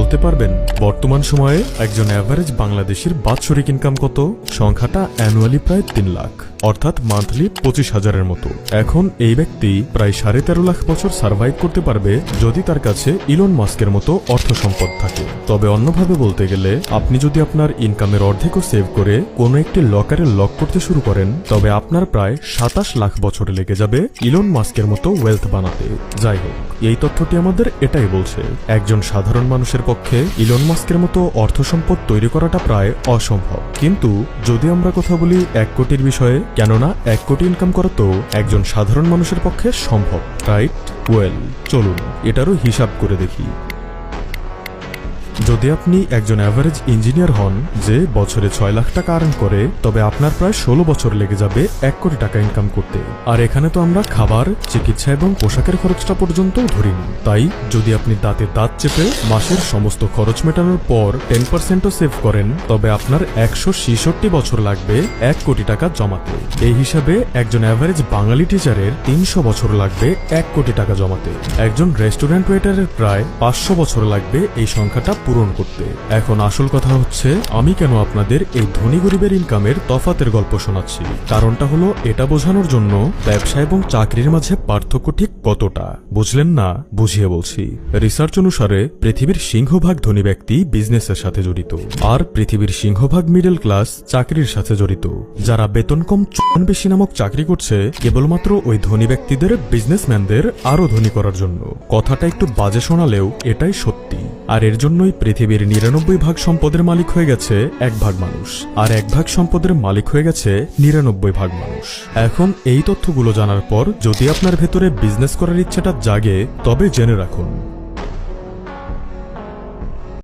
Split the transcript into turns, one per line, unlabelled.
বলতে পারবেন বর্তমান সময়ে একজন অ্যাভারেজ বাংলাদেশির বাৎসরিক ইনকাম কত? সংখ্যাটা অ্যানুয়ালি প্রায় 3 লাখ, অর্থাৎ মান্থলি 25,000-এর মতো। এখন এই ব্যক্তি প্রায় 13.5 লাখ বছর সার্ভাইভ করতে পারবে যদি তার কাছে ইলন মাস্কের মতো অর্থ সম্পদ থাকে। তবে অন্যভাবে বলতে গেলে আপনি যদি আপনার ইনকামের অর্ধেকও সেভ করে কোনো একটি লকারে লক করতে শুরু করেন, তবে আপনার প্রায় 27 লাখ বছর লেগে যাবে ইলন মাস্কের মতো ওয়েলথ বানাতে। যাই হোক, এই তথ্যটি আমাদের এটাই বলছে, একজন সাধারণ মানুষের পক্ষে ইলন মাস্কের মতো অর্থ সম্পদ তৈরি করাটা প্রায় অসম্ভব। কিন্তু যদি আমরা কথা বলি 1 কোটির বিষয়ে, কেননা 1 কোটি ইনকাম করা তো একজন সাধারণ মানুষের পক্ষে সম্ভব, রাইট? ওয়েল, চলুন এটারও হিসাব করে দেখি। যদি আপনি একজন অ্যাভারেজ ইঞ্জিনিয়ার হন যে বছরে 6 লাখ টাকা আর্ন করে, তবে আপনার প্রায় 16 বছর লেগে যাবে 1 কোটি টাকা ইনকাম করতে। আর এখানে তো আমরা খাবার, চিকিৎসা এবং পোশাকের খরচটা পর্যন্তও ধরিনি। তাই যদি আপনি দাঁতে দাঁত চেপে মাসের সমস্ত খরচ মেটানোর পর 10%ও সেভ করেন, তবে আপনার 166 বছর লাগবে 1 কোটি টাকা জমাতে। এই হিসাবে একজন অ্যাভারেজ বাঙালি টিচারের 300 বছর লাগবে 1 কোটি টাকা জমাতে। একজন রেস্টুরেন্ট ওয়েটারের প্রায় 500 বছর লাগবে এই সংখ্যাটা পূরণ করতে। এখন আসল কথা হচ্ছে, আমি কেন আপনাদের এই ধনী গরিবের ইনকামের তফাতের গল্প শোনাচ্ছি। কারণটা হলো এটা বোঝানোর জন্য ব্যবসা এবং চাকরির মাঝে পার্থক্য ঠিক কতটা। বুঝলেন না? বুঝিয়ে বলছি। রিসার্চ অনুসারে পৃথিবীর সিংহভাগ ধনী ব্যক্তি বিজনেসের সাথে জড়িত, আর পৃথিবীর সিংহভাগ মিডল ক্লাস চাকরির সাথে জড়িত। যারা বেতন কম চুন বেশি নামক চাকরি করছে কেবলমাত্র ওই ধনী ব্যক্তিদের, বিজনেসম্যানদের আরো ধনী করার জন্য। কথাটা একটু বাজে শোনালেও এটাই সত্যি। আর এর জন্যই পৃথিবীর 99 ভাগ সম্পদের মালিক হয়ে গেছে 1 ভাগ মানুষ, আর 1 ভাগ সম্পদের মালিক হয়ে গেছে 99 ভাগ মানুষ। এখন এই তথ্যগুলো জানার পর যদি আপনার ভেতরে বিজনেস করার ইচ্ছাটা জাগে, তবে জেনে রাখুন